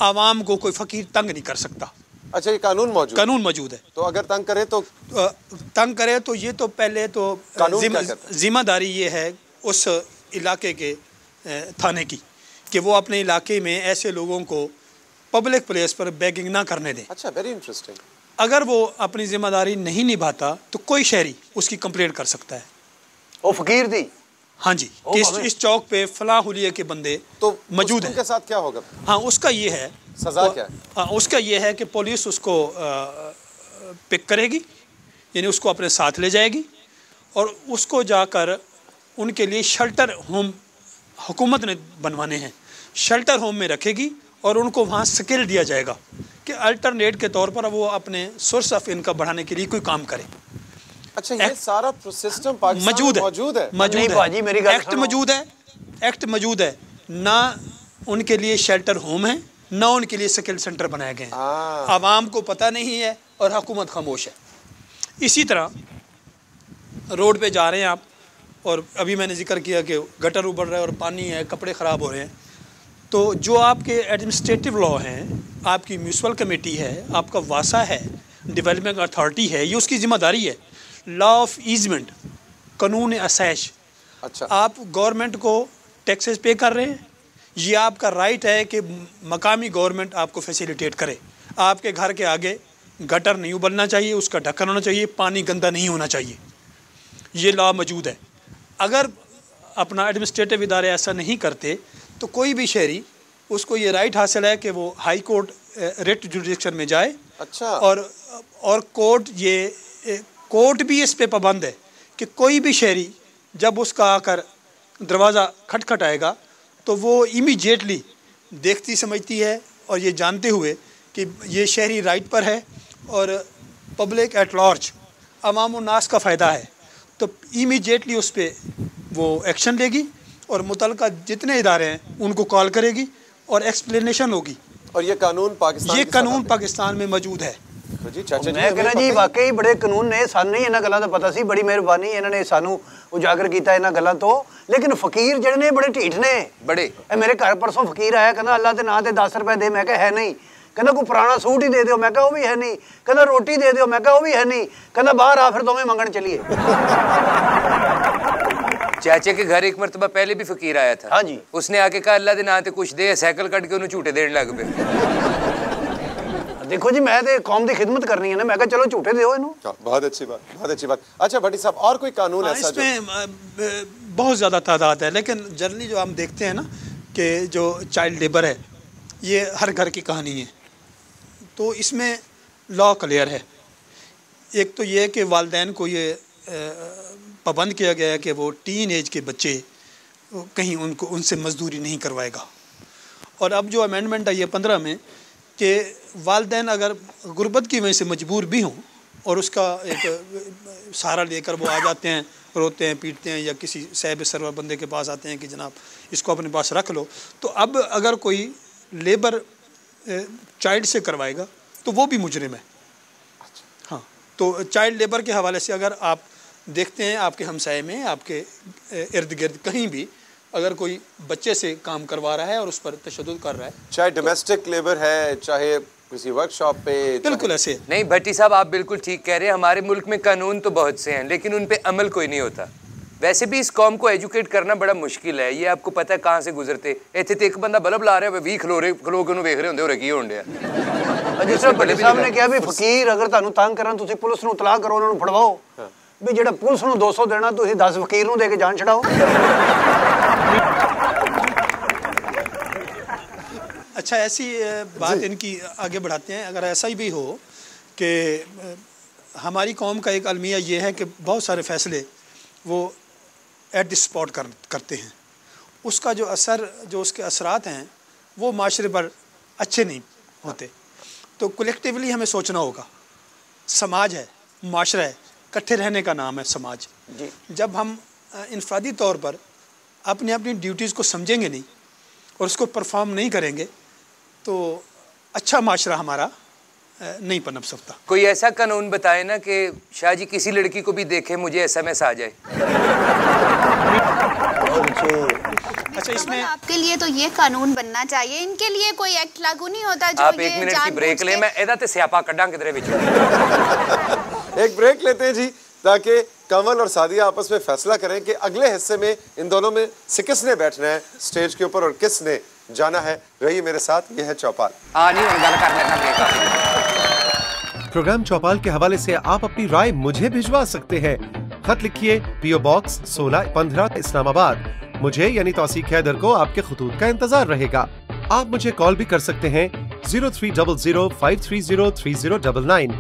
आवाम को कोई फ़कीर तंग नहीं कर सकता। अच्छा ये कानून मौजूद है। तो अगर तंग करे तो ये तो पहले तो जिम्मेदारी ये है उस इलाके के थाने की कि वो अपने इलाके में ऐसे लोगों को पब्लिक प्लेस पर बैगिंग ना करने दें। अच्छा वेरी इंटरेस्टिंग। अगर वो अपनी जिम्मेदारी नहीं निभाता तो कोई शहरी उसकी कंप्लेंट कर सकता है। वो फकीर थी हाँ जी, इस चौक पे फलां हुलिये के बंदे तो मौजूद हैं। उनके साथ क्या होगा? हाँ उसका ये है सजा क्या है? हाँ उसका ये है कि पुलिस उसको पिक करेगी, यानी उसको अपने साथ ले जाएगी और उसको जाकर उनके लिए शेल्टर होम हुकूमत ने बनवाने हैं, शेल्टर होम में रखेगी और उनको वहाँ स्किल दिया जाएगा कि अल्टरनेट के तौर पर वो अपने सोर्स ऑफ इनकम बढ़ाने के लिए कोई काम करे। अच्छा ये सारा सिस्टम पाकिस्तान में मौजूद है। एक्ट मौजूद है, ना उनके लिए शेल्टर होम है ना उनके लिए स्किल सेंटर बनाए गए हैं। आवाम को पता नहीं है और हुकूमत खामोश है। इसी तरह रोड पे जा रहे हैं आप और अभी मैंने जिक्र किया कि गटर उबड़ रहा है और पानी है, कपड़े ख़राब हो रहे हैं, तो जो आपके एडमिनिस्ट्रेटिव लॉ हैं, आपकी म्यूनसिपल कमेटी है, आपका वासा है, डेवलपमेंट अथॉरिटी है, ये उसकी ज़िम्मेदारी है। लॉ ऑफ ईजमेंट, कानून असैश। अच्छा आप गवर्नमेंट को टैक्सेस पे कर रहे हैं, ये आपका राइट है कि मकामी गवर्नमेंट आपको फैसिलिटेट करे। आपके घर के आगे गटर नहीं उबलना चाहिए, उसका ढक्कन होना चाहिए, पानी गंदा नहीं होना चाहिए, ये लॉ मौजूद है। अगर अपना एडमिनिस्ट्रेटिव इदारे ऐसा नहीं करते तो कोई भी शहरी उसको ये राइट हासिल है कि वो हाई कोर्ट रिट जुडिक्शन में जाए। अच्छा और कोर्ट भी इस पे पाबंद है कि कोई भी शहरी जब उसका आकर दरवाज़ा खटखटाएगा तो वो इमीडिएटली देखती समझती है और ये जानते हुए कि ये शहरी राइट पर है और पब्लिक एट लार्ज अवाम उन्नास का फ़ायदा है, तो इमीडिएटली उस पर वो एक्शन लेगी और मुतलका जितने इदारे हैं उनको कॉल करेगी और एक्सप्लेनेशन होगी। और ये कानून पाकिस्तान पाकिस्तान में मौजूद है। जी चाचा जी मैं कहना जी वाकई बड़े कानून ने सानू नहीं इन्हां गल्लां दा पता सी, बड़ी मेहरबानी इन्होंने सानू उजागर किया इन्हां गल्लां तो। लेकिन फकीर जिहड़े ने बड़े ढीठ ने बड़े। मेरे घर परसों फकीर आया, कहना अल्लाह के नां ते 10 रुपए दे, मैं कहा है नहीं। कहना कोई पुराना सूट ही दे दो, मैं कहा वो भी है नहीं। कहना रोटी दे दो, मैं कहा वो भी है नहीं। कहना बाहर आ फिर दोवें मंगण चलिए। चाचे के घर एक मरतबा पहले भी फकीर आया था। हाँ जी। उसने आके कहा अल्लाह दे नां ते कुछ दे, साइकिल कट के उन्हें झूठे देने लग पे। देखो जी मैं तो कौम की खिदमत करनी है ना, मैं कहा चलो झूठे दो इनू। बहुत अच्छी बात, बहुत अच्छी बात। अच्छा भट्टी साहब और कोई कानून ऐसा इसमें बहुत ज़्यादा तादाद है, लेकिन जनरली जो हम देखते हैं ना कि जो चाइल्ड लेबर है ये हर घर की कहानी है। तो इसमें लॉ क्लियर है। एक तो ये है कि वालिदैन को ये पाबंद किया गया है कि वो टीन एज के बच्चे कहीं उनसे मजदूरी नहीं करवाएगा। और अब जो अमेंडमेंट आई है 15 में कि वालिदैन अगर गुर्बत की वजह से मजबूर भी हों और उसका एक सहारा लेकर वो आ जाते हैं, रोते हैं, पीटते हैं या किसी साहिब सरवर बंदे के पास आते हैं कि जनाब इसको अपने पास रख लो, तो अब अगर कोई लेबर चाइल्ड से करवाएगा तो वो भी मुजरिम है। हाँ, तो चाइल्ड लेबर के हवाले से अगर आप देखते हैं आपके हमसाए में, आपके इर्द गिर्द कहीं भी अगर कोई बच्चे से काम करवा रहा है और उस पर तशद्दुद कर रहा है, चाहे डोमेस्टिक लेबर है, चाहे किसी वर्कशॉप पे, बिल्कुल ऐसे नहीं। भट्टी साहब आप बिल्कुल ठीक कह रहे हैं। हमारे मुल्क में कानून तो बहुत से हैं लेकिन उन पे अमल कोई नहीं होता। वैसे भी इस कौम को एजुकेट करना बड़ा मुश्किल है। ये आपको पता है कहाँ से गुजरते। इतने तो एक बंदा बल्ब ला रहा है, भी खलो के उन्होंने वेख रहे होंगे और की होने जिस तरह भट्टी साहब ने कहा भी फकीर अगर तुहानू तंग करन तुसीं पुलिस नूं इतलाह करो, उन्होंने फड़वाओ भी जिहड़ा पुलिस नूं 200 देना तुसीं 10 फकीर नूं दे के जान छड़ाओ। अच्छा, ऐसी बात इनकी आगे बढ़ाते हैं। अगर ऐसा ही भी हो कि हमारी कौम का एक अलमिया ये है कि बहुत सारे फ़ैसले वो एट द स्पॉट करते हैं, उसका जो असर, जो उसके असरात हैं वो माशरे पर अच्छे नहीं होते। तो कलेक्टिवली हमें सोचना होगा। समाज है, माशरा है, इकट्ठे रहने का नाम है समाज। जब हम इनफरादी तौर पर अपनी अपनी ड्यूटीज़ को समझेंगे नहीं और उसको परफॉर्म नहीं करेंगे तो अच्छा माशरा हमारा नहीं पनप सकता। कोई ऐसा कानून बताए ना कि शाह जी किसी लड़की को भी देखे मुझे SMS आ जाए। अच्छा, इसमें आपके लिए तो ये कानून बनना चाहिए। इनके लिए कोई एक्ट लागू नहीं होता जो आप 1 मिनट की ब्रेक ले, मैं एदा ते स्यापा कड्डा किधरे विच। एक ब्रेक लेते हैं जी ताकि कमल और सादिया आपस में फैसला करें कि अगले हिस्से में इन दोनों में से किसने बैठना है स्टेज के ऊपर और किसने जाना है। रहिए मेरे साथ, ये है चौपाल। प्रोग्राम चौपाल के हवाले से आप अपनी राय मुझे भिजवा सकते हैं। खत लिखिए PO Box 1615 इस्लामाबाद। मुझे यानी तौसीक हैदर को आपके खुतूत का इंतजार रहेगा। आप मुझे कॉल भी कर सकते हैं 030053030099।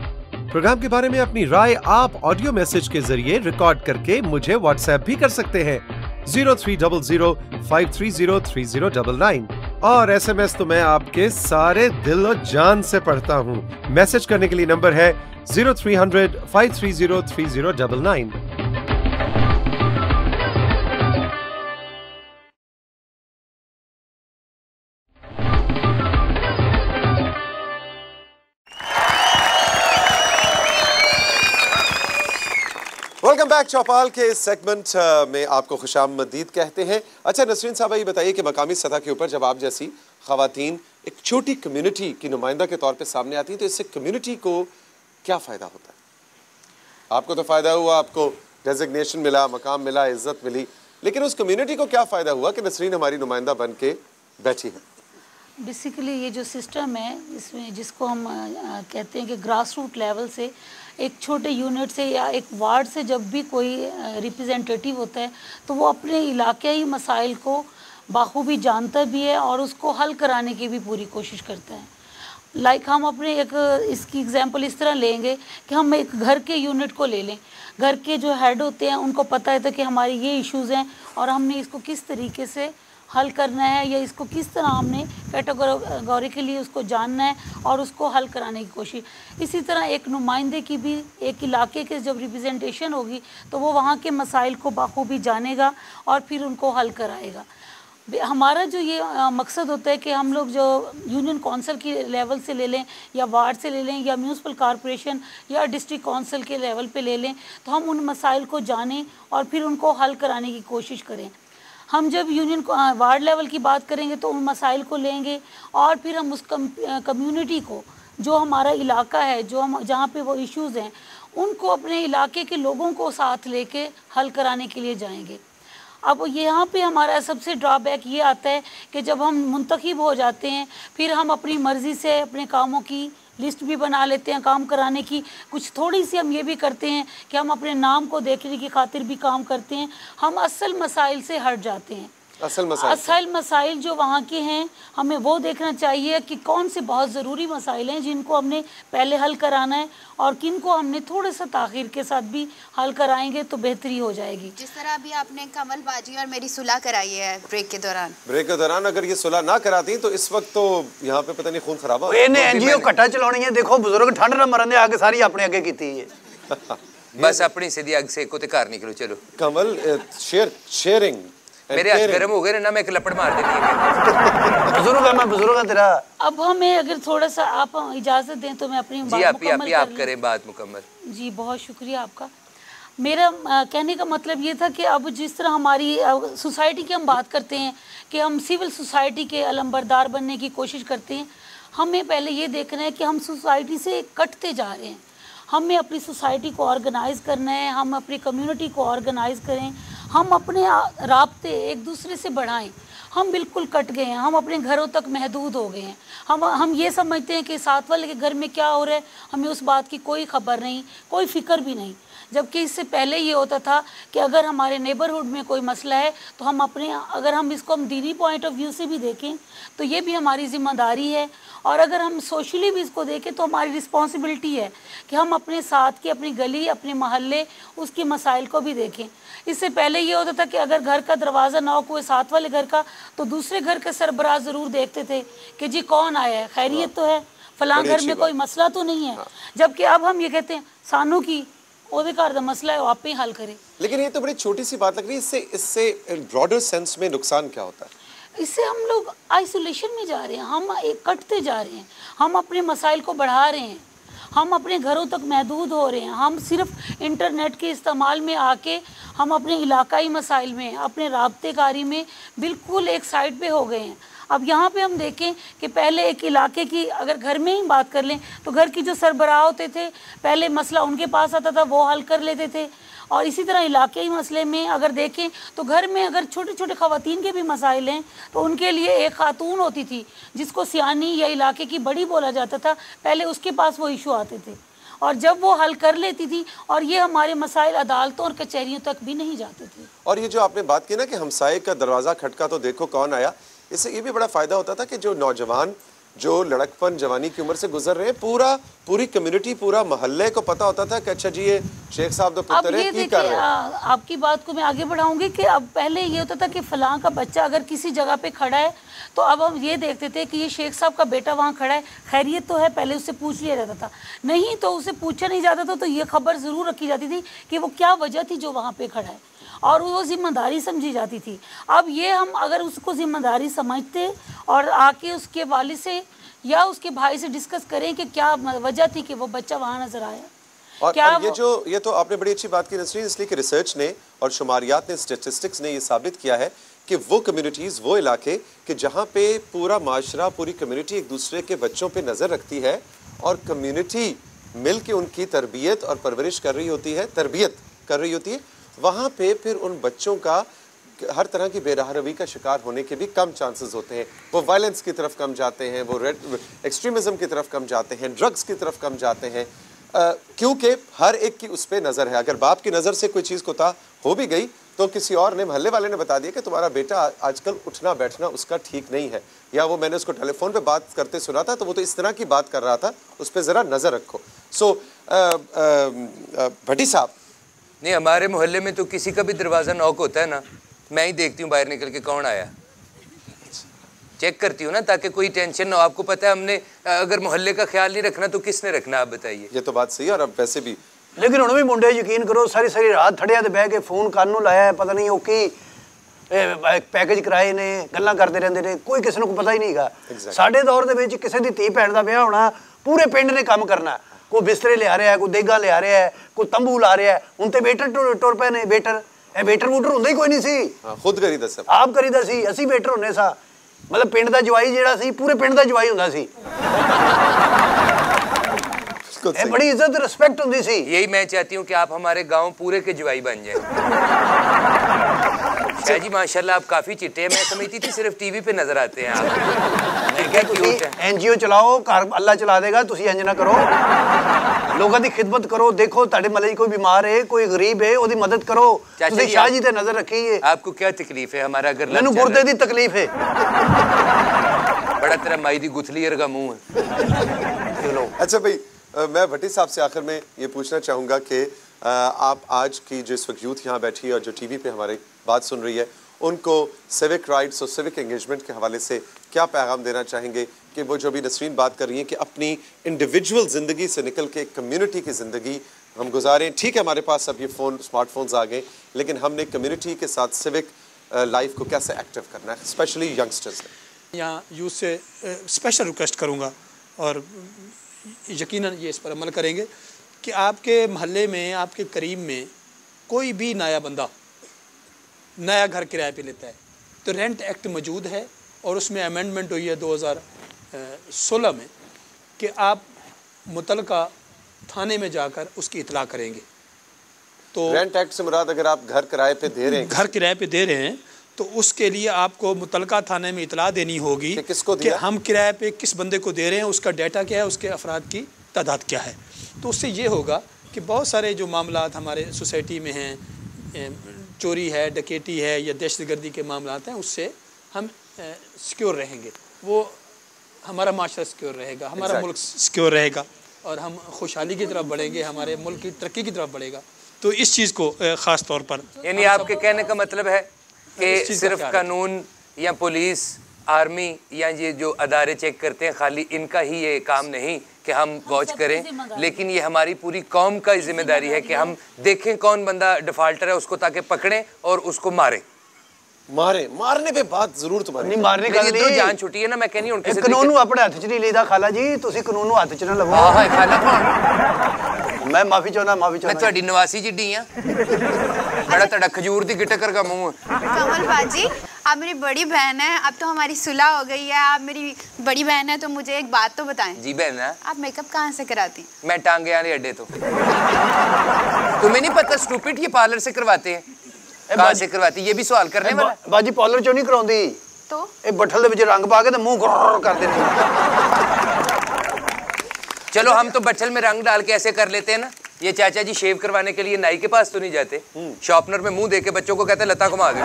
प्रोग्राम के बारे में अपनी राय आप ऑडियो मैसेज के जरिए रिकॉर्ड करके मुझे व्हाट्सएप भी कर सकते हैं 030053030099। और SMS तो मैं आपके सारे दिल और जान से पढ़ता हूँ। मैसेज करने के लिए नंबर है 030053030099। Welcome back. चौपाल के इस सेगमेंट में आपको खुशामदीद कहते हैं। अच्छा नसरीन साहब, ये बताइए कि मकामी सतह के ऊपर जब आप जैसी ख़वातीन एक छोटी कम्युनिटी की नुमाइंदा के तौर पे सामने आती हैं तो इससे कम्युनिटी को क्या फ़ायदा होता है? आपको तो फ़ायदा हुआ, आपको डेजिग्नेशन मिला, मकाम मिला, इज़्ज़त मिली, लेकिन उस कम्युनिटी को क्या फ़ायदा हुआ कि नसरीन हमारी नुमाइंदा बन के बैठी है? बेसिकली ये जो सिस्टम है इसमें जिसको हम कहते हैं कि ग्रास रूट लेवल से एक छोटे यूनिट से या एक वार्ड से जब भी कोई रिप्रेजेंटेटिव होता है तो वो अपने इलाकाई मसाइल को बाखूबी जानता भी है और उसको हल कराने की भी पूरी कोशिश करता है। लाइक हम अपने एक इसकी एग्जांपल इस तरह लेंगे कि हम एक घर के यूनिट को ले लें। घर के जो हेड होते हैं उनको पता है कि हमारे ये इश्यूज़ हैं और हमने इसको किस तरीके से हल करना है या इसको किस तरह हमने कैटेगोरिकली उसको जानना है और उसको हल कराने की कोशिश। इसी तरह एक नुमाइंदे की भी एक इलाके के जब रिप्रेजेंटेशन होगी तो वो वहाँ के मसाइल को बाखूबी जानेगा और फिर उनको हल कराएगा। हमारा जो ये मकसद होता है कि हम लोग जो यूनियन काउंसिल की लेवल से ले लें या वार्ड से ले लें या म्यूनसिपल कॉरपोरेशन या डिस्ट्रिक्ट काउंसिल के लेवल पे ले लें, तो हम उन मसाइल को जानें और फिर उनको हल कराने की कोशिश करें। हम जब यूनियन वार्ड लेवल की बात करेंगे तो उन मसाइल को लेंगे और फिर हम उस कम्युनिटी को, जो हमारा इलाका है, जो हम जहाँ पे वो इश्यूज़ हैं, उनको अपने इलाके के लोगों को साथ लेके हल कराने के लिए जाएंगे। अब यहाँ पे हमारा सबसे ड्रॉबैक ये आता है कि जब हम मुंतखब हो जाते हैं फिर हम अपनी मर्ज़ी से अपने कामों की लिस्ट भी बना लेते हैं काम कराने की। कुछ थोड़ी सी हम ये भी करते हैं कि हम अपने नाम को देखने की खातिर भी काम करते हैं। हम असल मसाइल से हट जाते हैं। असल मसाइल जो वहाँ के हैं हमें वो देखना चाहिए कि कौन से बहुत ज़रूरी मसाइल हैं जिनको हमने पहले हल कराना है और किन को हमने थोड़े सा ताख़ीर के साथ भी हल कराएंगे तो बेहतरी हो जाएगी। जिस तरह अभी आपने कमल बाजी और मेरी सुलह कराई है ब्रेक के दौरान अगर ये सुलह ना कराती तो इस वक्त तो यहाँ पे पता नहीं खून खराबा एनजीओ कट्टा चलानी है। देखो बुजुर्ग ठंड ना मरन दे, आगे सारी अपने आगे की है। बस अपनी सीधी आग से को ते घर निकलो। चलो कमल, शेयरिंग मेरे हाथ गर्म हो गए ना, मैं एक लपड़ मार देती हूं। बुजुर्ग है तेरा। अब हमें अगर थोड़ा सा आप इजाजत दें तो मैं अपनी बात आप करें बात मुकम्मल। जी बहुत शुक्रिया आपका। मेरा कहने का मतलब ये था कि अब जिस तरह हमारी सोसाइटी की हम बात करते हैं कि हम सिविल सोसाइटी के अलंबरदार बनने की कोशिश करते हैं, हमें पहले ये देखना है कि हम सोसाइटी से कटते जा रहे हैं। हमें अपनी सोसाइटी को ऑर्गेनाइज़ करना है, हम अपनी कम्युनिटी को ऑर्गेनाइज़ करें, हम अपने राब्ते एक दूसरे से बढ़ाएं। हम बिल्कुल कट गए हैं, हम अपने घरों तक महदूद हो गए हैं। हम ये समझते हैं कि साथ वाले के घर में क्या हो रहा है हमें उस बात की कोई ख़बर नहीं, कोई फ़िक्र भी नहीं। जबकि इससे पहले ये होता था कि अगर हमारे नेबरहुड में कोई मसला है तो हम अगर हम इसको दीनी पॉइंट ऑफ व्यू से भी देखें तो ये भी हमारी ज़िम्मेदारी है, और अगर हम सोशली भी इसको देखें तो हमारी रिस्पॉन्सिबिलिटी है कि हम अपने साथ की अपनी गली, अपने महल्ले, उसके मसाइल को भी देखें। इससे पहले ये होता था कि अगर घर का दरवाज़ा नॉक हुए साथ वाले घर का तो दूसरे घर के सरबराह ज़रूर देखते थे कि जी कौन आया है, खैरियत तो है, फलां घर में कोई मसला तो नहीं है। जबकि अब हम ये कहते हैं सानू की ओदे घर दा मसला है, वो आप ही हल करें। लेकिन ये तो बड़ी छोटी सी बात लग रही है। इससे ब्रॉडर सेंस में नुकसान क्या होता है? इससे हम लोग आइसोलेशन में जा रहे हैं, हम एक कटते जा रहे हैं, हम अपने मसाइल को बढ़ा रहे हैं, हम अपने घरों तक महदूद हो रहे हैं। हम सिर्फ इंटरनेट के इस्तेमाल में आके हम अपने इलाकाई मसाइल में, अपने राब्तेकारी में बिल्कुल एक साइड पे हो गए हैं। अब यहाँ पे हम देखें कि पहले एक इलाके की अगर घर में ही बात कर लें तो घर की जो सरबराह होते थे पहले मसला उनके पास आता था, वो हल कर लेते थे। और इसी तरह इलाके मसले में अगर देखें तो घर में अगर छोटे छोटे ख़वातीन के भी मसाइल हैं तो उनके लिए एक खातून होती थी जिसको सियानी या इलाके की बड़ी बोला जाता था, पहले उसके पास वो इशू आते थे और जब वो हल कर लेती थी और ये हमारे मसाइल अदालतों और कचहरियों तक भी नहीं जाते थे। और ये जो आपने बात की ना कि हमसाये का दरवाज़ा खटका तो देखो कौन आया, इससे ये भी बड़ा फ़ायदा होता था कि जो नौजवान जो लड़कपन जवानी की उम्र से गुजर रहे हैं पूरी कम्युनिटी, पूरा मोहल्ले को पता होता था कि अच्छा जी ये शेख साहब तो पुत्र है, की कर रहे हैं। आपकी बात को मैं आगे बढ़ाऊंगी कि अब पहले ये होता था कि फलां का बच्चा अगर किसी जगह पे खड़ा है तो अब हम ये देखते थे कि ये शेख साहब का बेटा वहाँ खड़ा है, खैरियत तो है, पहले उससे पूछ लिया जाता था। नहीं तो उसे पूछा नहीं जाता था तो ये खबर ज़रूर रखी जाती थी कि वो क्या वजह थी जो वहाँ पर खड़ा है और वो जिम्मेदारी समझी जाती थी। अब ये हम अगर उसको जिम्मेदारी समझते और आके उसके वालिद से या उसके भाई से डिस्कस करें कि क्या वजह थी कि वो बच्चा वहाँ नजर आया। और क्या ये तो आपने बड़ी अच्छी बात की नसरीन, इसलिए कि रिसर्च ने और शुमारियात ने, स्टेटिस्टिक्स ने ये साबित किया है कि वो कम्युनिटीज़, वो इलाके कि जहाँ पे पूरा माशरा, पूरी कम्युनिटी एक दूसरे के बच्चों पे नज़र रखती है और कम्युनिटी मिल के उनकी तरबियत और परवरिश कर रही होती है, वहाँ पे फिर उन बच्चों का हर तरह की बेरहरवी का शिकार होने के भी कम चांसेस होते हैं। वो वायलेंस की तरफ कम जाते हैं, वो एक्सट्रीमिज़म की तरफ कम जाते हैं, ड्रग्स की तरफ कम जाते हैं, क्योंकि हर एक की उस पर नज़र है। अगर बाप की नज़र से कोई चीज़ कोताह हो भी गई तो किसी और ने, मोहल्ले वाले ने बता दिया कि तुम्हारा बेटा आजकल उठना बैठना उसका ठीक नहीं है, या वो मैंने उसको टेलीफोन पे बात करते सुना था तो वो तो इस तरह की बात कर रहा था, उस पर ज़रा नज़र रखो। सो भट्टी साहब, नहीं, हमारे मोहल्ले में तो किसी का भी दरवाज़ा नॉक होता है ना, मैं ही देखती हूँ बाहर निकल के कौन आया, चेक करती हूँ ना, ताकि कोई टेंशन ना हो। आपको पता है हमने अगर मोहल्ले का ख्याल नहीं रखना तो किसने रखना, आप बताइए। ये तो बात सही है। और अब वैसे भी लेकिन हुण भी मुंडे यकीन करो सारी रात थड़िया ते बह के फोन करनू लाया है, पता नहीं वो की ਪੈਕੇਜ ਕਰਾਏ ਨੇ, ਗੱਲਾਂ ਕਰਦੇ ਰਹਿੰਦੇ ਨੇ, ਕੋਈ ਕਿਸੇ ਨੂੰ ਪਤਾ ਹੀ ਨਹੀਂ ਹੈਗਾ। ਸਾਡੇ ਦੌਰ ਦੇ ਵਿੱਚ ਕਿਸੇ ਦੀ ਧੀ ਭੈਣ ਦਾ ਵਿਆਹ ਹੋਣਾ, ਪੂਰੇ ਪਿੰਡ ਨੇ ਕੰਮ ਕਰਨਾ, ਕੋਈ ਬਿਸਤਰੇ ਲਿਆ ਰਿਹਾ, ਕੋਈ ਦੇਗਾ ਲਿਆ ਰਿਹਾ, ਕੋਈ ਤੰਬੂ ਲਾ ਰਿਹਾ। ਹੁਣ ਤੇ ਵੇਟਰ ਟੁਰ ਪਏ ਨੇ, ਵੇਟਰ ਵੇਟਰ ਵੂਟਰ ਹੁੰਦਾ ਹੀ ਕੋਈ ਨਹੀਂ ਸੀ, ਖੁਦ ਕਰੀਦਾ ਸਭ, ਆਪ ਕਰੀਦਾ ਸੀ। ਅਸੀਂ ਵੇਟਰ ਹੁੰਦੇ ਸਾਂ, मतलब पिंड दा जवाई जेड़ा सी पूरे पिंड दा जवाई हुंदा सी। बड़ी इज्जत रिस्पेक्ट हुंदी सी। यही मैं चाहती हूँ कि आप हमारे गांव पूरे के जवाई बन जाएं। शाह जी माशाल्लाह आप काफी चिट्टे हैं, मैं समझती थी सिर्फ टीवी पे नजर आते हैं आप। एनजीओ चलाओ, घर अल्लाह चला देगा, तुसी इंज ना करो, लोगों की खिदमत करो। देखो तुहाडे महल्ले कोई बीमार है, कोई गरीब है, ओदी मदद करो। तुसी शाह जी ते नजर रखिए। आपको क्या तकलीफ है? हमारा घर मैनू गुर्दे दी तकलीफ है। बड़ा तेरा माई दी गुथली वर्गा मुंह है। अच्छा भाई, मैं भट्टी साहब से आखिर में ये पूछना चाहूँगा कि आप आज की जो इस वक्त यूथ यहाँ बैठी है और जो टीवी पे हमारी बात सुन रही है, उनको सिविक राइट्स और सिविक एंगेजमेंट के हवाले से क्या पैगाम देना चाहेंगे कि वो जो भी नसरीन बात कर रही हैं कि अपनी इंडिविजुअल ज़िंदगी से निकल के कम्युनिटी की ज़िंदगी हम गुजारें। ठीक है, हमारे पास अब ये फ़ोन स्मार्टफोन्स आ गए, लेकिन हमने कम्युनिटी के साथ सिविक लाइफ को कैसे एक्टिव करना है, स्पेशली यंगस्टर्स में। यहाँ यूथ से स्पेशल रिक्वेस्ट करूँगा और यकीनन ये इस पर अमल करेंगे कि आपके महल्ले में, आपके करीब में कोई भी नया बंदा नया घर किराए पे लेता है तो रेंट एक्ट मौजूद है और उसमें अमेंडमेंट हुई है 2016 में कि आप मुतलका थाने में जाकर उसकी इतला करेंगे। तो रेंट एक्ट से मुराद अगर आप घर किराए पे दे रहे हैं, घर किराए पे दे रहे हैं, तो उसके लिए आपको मुतलका थाने में इतला देनी होगी कि किसको दिया? कि हम किराए पे किस बंदे को दे रहे हैं, उसका डाटा क्या है, उसके अफराद की तादाद क्या है। तो उससे ये होगा कि बहुत सारे जो मामलात हमारे सोसाइटी में हैं, चोरी है, डकैती है या दहशतगर्दी के मामलात हैं, उससे हम सिक्योर रहेंगे, वो हमारा माशरा सिक्योर रहेगा, हमारा मुल्क सिक्योर रहेगा और हम खुशहाली की तरफ बढ़ेंगे, हमारे मुल्क की तरक्की की तरफ बढ़ेगा। तो इस चीज़ को ख़ास तौर पर, यानी आपके कहने का मतलब है कि सिर्फ कानून या पुलिस, आर्मी या ये जो अदारे चेक करते हैं, खाली इनका ही ये काम नहीं कि हम वॉच करें, लेकिन ये हमारी पूरी कौम का जिम्मेदारी है कि हम देखें कौन बंदा डिफॉल्टर है, उसको ताकि पकड़ें और उसको मारें। मारने पे बात जरूर तुम्हारी नहीं, मारने का नहीं, जान छुट्टी है ना, मैं कहनी उनके कानून नूं अपने हाथ च नहीं लेदा। खाला जी तुसी कानून नूं हाथ च ना लवो। हां खाला कौन? मैं माफी चाहना, माफी चाहना। मैं ਤੁਹਾਡੀ नवासी जिड्डी हां, बड़ा तड़ा खजूर दी गिटकर का मुंह है। कमल बाजी, आप मेरी बड़ी बहन है, अब तो हमारी सुलह हो गई है, आप मेरी बड़ी बहन है, तो मुझे एक बात तो बताएं। जी बहन है। आप मेकअप कहाँ से कराती? मैं टांगे वाले अड्डे तो। तुम्हें नहीं पता स्टूपिड, ये पार्लर से करवाते हैं। कहाँ से करवाती? ये भी सवाल करने वाला। बाजी पार्लर चो नहीं कराउंदी, तो ये बठल दे विच रंग पा के ते मुंह गुर्र कर देने। चलो हम तो बठल में रंग डाल के ऐसे कर लेते हैं ना। ये चाचा जी शेव करवाने के लिए नाई के पास तो नहीं जाते, शॉर्पनर में मुंह देके बच्चों को कहते लता घुमा दे।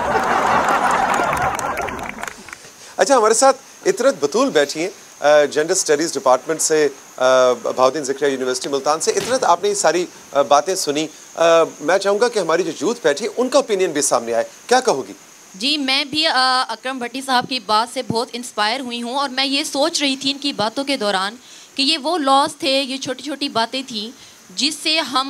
अच्छा, हमारे साथ इतरत बतूल बैठी हैं, जेंडर स्टडीज़ डिपार्टमेंट से, बहाउद्दीन ज़िक्रिया यूनिवर्सिटी मुल्तान से। इतरत, आपने ये सारी बातें सुनी, मैं चाहूँगा कि हमारी जो यूथ बैठी है उनका ओपिनियन भी सामने आए, क्या कहोगी? जी, मैं भी अकरम भट्टी साहब की बात से बहुत इंस्पायर हुई हूँ और मैं ये सोच रही थी इनकी बातों के दौरान कि ये वो लॉस थे, ये छोटी छोटी बातें थी जिससे हम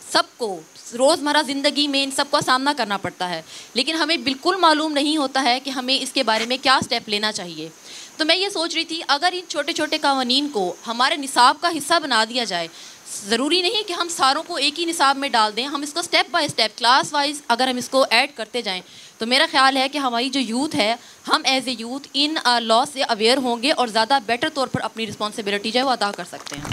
सबको रोज़मर्रा ज़िंदगी में इन सब का सामना करना पड़ता है, लेकिन हमें बिल्कुल मालूम नहीं होता है कि हमें इसके बारे में क्या स्टेप लेना चाहिए। तो मैं ये सोच रही थी अगर इन छोटे छोटे कानून को हमारे निसाब का हिस्सा बना दिया जाए, ज़रूरी नहीं कि हम सारों को एक ही निसाब में डाल दें, हम इसको step by step, class wise अगर हम इसको ऐड करते जाएं तो मेरा ख्याल है कि हमारी जो यूथ है, हम एज ए यूथ इन लॉ से अवेयर होंगे और ज़्यादा बेटर तौर पर अपनी रिस्पॉन्सिबिलिटी जो है वो अदा कर सकते हैं।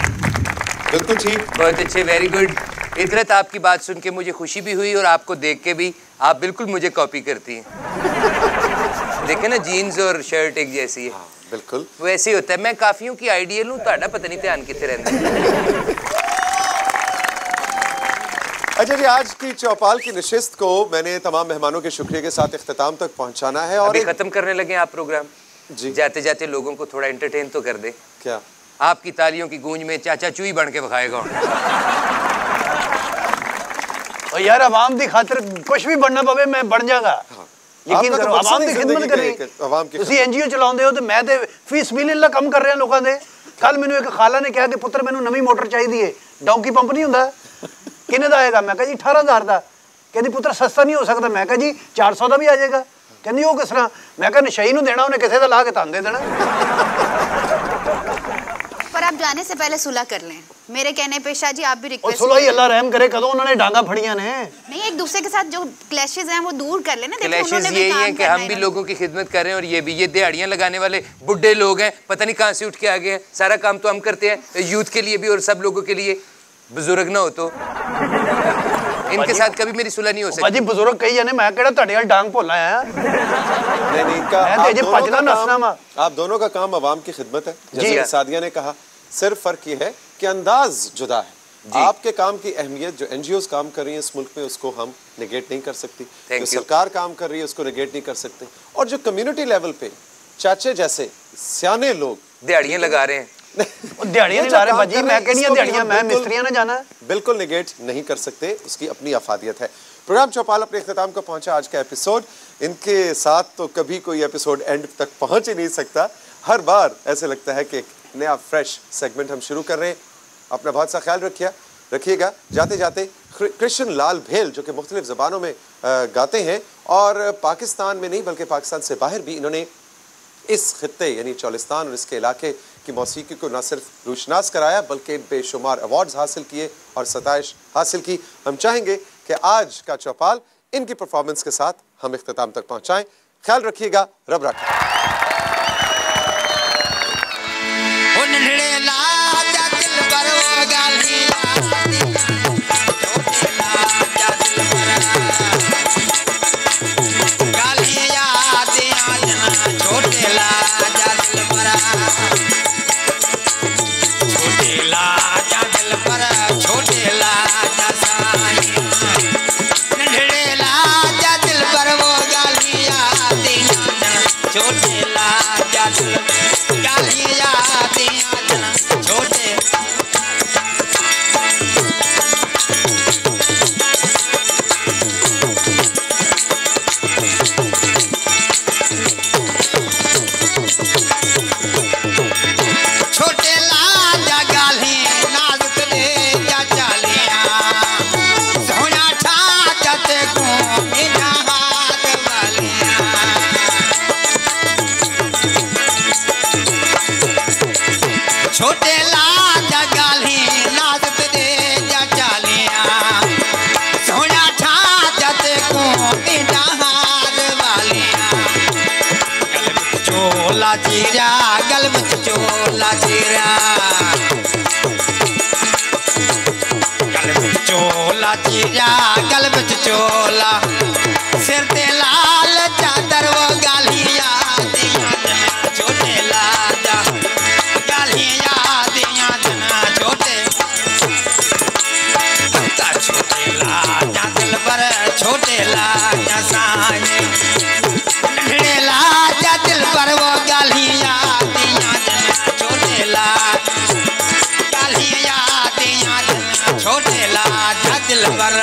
बिल्कुल ठीक, बहुत अच्छे, वेरी गुड। इतरत, आपकी बात सुन के मुझे खुशी भी हुई और आपको देख के भी, आप बिल्कुल मुझे कॉपी करती हैं। देखे ना, जीन्स और शर्ट एक जैसी है। हाँ, बिल्कुल वैसे ही होता है। मैं काफियों की आइडियल हूँ, ਤੁਹਾਡਾ पता नहीं ध्यान कितने रहता है। अच्छा जी, आज की चौपाल की नशिस्त को मैंने तमाम मेहमानों के शुक्रिया के साथ इख्तिताम तक पहुंचाना है और अभी खत्म करने लगे आप प्रोग्राम जी। जाते जाते लोगों को थोड़ा एंटरटेन तो कर दे। क्या आपकी तालियों की गूंज में चाचा चूई बन के बखाएगा। और यार आवाम की खातिर कुछ भी बनना पवे, मैं बन जागा। यकीन करो, आवाम की खिदमत करनी। तुसी एनजीओ चलाਉਂਦੇ ਹੋ ਤੇ ਮੈਂ ਤੇ ਫੀਸ ਬਿਲਿल्ला ਕੰਮ ਕਰ ਰਿਹਾ ਲੋਕਾਂ ਦੇ। ਕੱਲ ਮੈਨੂੰ ਇੱਕ ਖਾਲਾ ਨੇ ਕਿਹਾ ਕਿ ਪੁੱਤਰ ਮੈਨੂੰ ਨਵੀਂ ਮੋਟਰ ਚਾਹੀਦੀ ਏ, ਡੌਂਕੀ ਪੰਪ ਨਹੀਂ ਹੁੰਦਾ, ਕਿੰਨੇ ਦਾ ਆਏਗਾ? ਮੈਂ ਕਿਹਾ ਜੀ 18000 ਦਾ। ਕਹਿੰਦੀ ਪੁੱਤਰ ਸਸਤਾ ਨਹੀਂ ਹੋ ਸਕਦਾ। ਮੈਂ ਕਿਹਾ ਜੀ 400 ਦਾ ਵੀ ਆ ਜਾਏਗਾ। कहंदी वो किस तरह? मैं कहा नशई नूं देना, उन्हें किसी दा ला के तां दे देना। पर आप जाने से पहले सुलह कर लें, मेरे कहने पे शाह जी आप भी रिक्वेस्ट। सुलह ही अल्लाह रहम करे, कदों उन्होंने डांगा फड़ियां ने। नहीं, एक दूसरे के साथ जो क्लैशेस हैं वो दूर कर लेना। क्लैशेस यही है कि हम भी लोगों की खिदमत कर रहे हैं और ये भी, ये दिहाड़ियां लगाने वाले बुढ़े लोग हैं, पता नहीं कहाँ से उठ के आ गए हैं। सारा काम तो हम करते हैं यूथ के लिए भी और सब लोगों के लिए। बुजुर्ग ना हो तो इनके साथ कभी मेरी सुलह नहीं हो सकती। बाजी बुजुर्ग कही जाने, मैं केड़ा ਤੁਹਾਡੇ ਨਾਲ डांग भोला आया। नहीं, इनका आप दोनों का काम अवाम की खिदमत है, जैसे सादिया ने कहा। सिर्फ फर्क ये है कि अंदाज जुदा है। आपके काम की अहमियत जो एनजीओज काम कर रही हैं इस मुल्क में, उसको हम निगेट नहीं कर सकती। जो सरकार काम कर रही है उसको निगेट नहीं कर सकते। और जो कम्युनिटी लेवल पे चाचे जैसे सियाने लोग दिहाड़ियां लगा रहे हैं, दिहाड़ियां नहीं ला रहे बाजी, मैं कहनी है दिहाड़ियां मैं मिस्त्रियां ना जाना है, बिल्कुल निगेट नहीं कर सकते। उसकी अपनी अफादियत है। प्रोग्राम चौपाल अपने इख्तिताम को पहुंचा आज का एपिसोड। इनके साथ तो कभी कोई एपिसोड एंड तक पहुंच ही नहीं सकता। हर बार ऐसे लगता है कि एक नया फ्रेश सेगमेंट हम शुरू कर रहे हैं। अपना बहुत सा ख्याल रखिएगा। जाते जाते कृष्ण लाल भेल जो कि मुख्तलिफ ज़बानों में गाते हैं और पाकिस्तान में नहीं बल्कि पाकिस्तान से बाहर भी इन्होंने इस खित्ते यानी चौलिस्तान और इसके इलाके की मौसीकी को न सिर्फ रूशनास कराया बल्कि बेशुमार अवार्ड्स हासिल किए और सताइश हासिल की। हम चाहेंगे कि आज का चौपाल इनकी परफॉर्मेंस के साथ हम इख्तिताम तक पहुँचाएँ। ख्याल रखिएगा। रब रखें। चीरा गल में चोला चीरा गल में चोला चीरा गल में चोला सिर ते लाल चादर वो गालिया दिया जना छोटे लाजा गालिया दिया जना छोटे लाजा दिल पर छोटे लाजा साए लाजा दिल पर वो गालिया दिया जना छोटे लाजा गालिया दिया जना छोटे लाजा दिल पर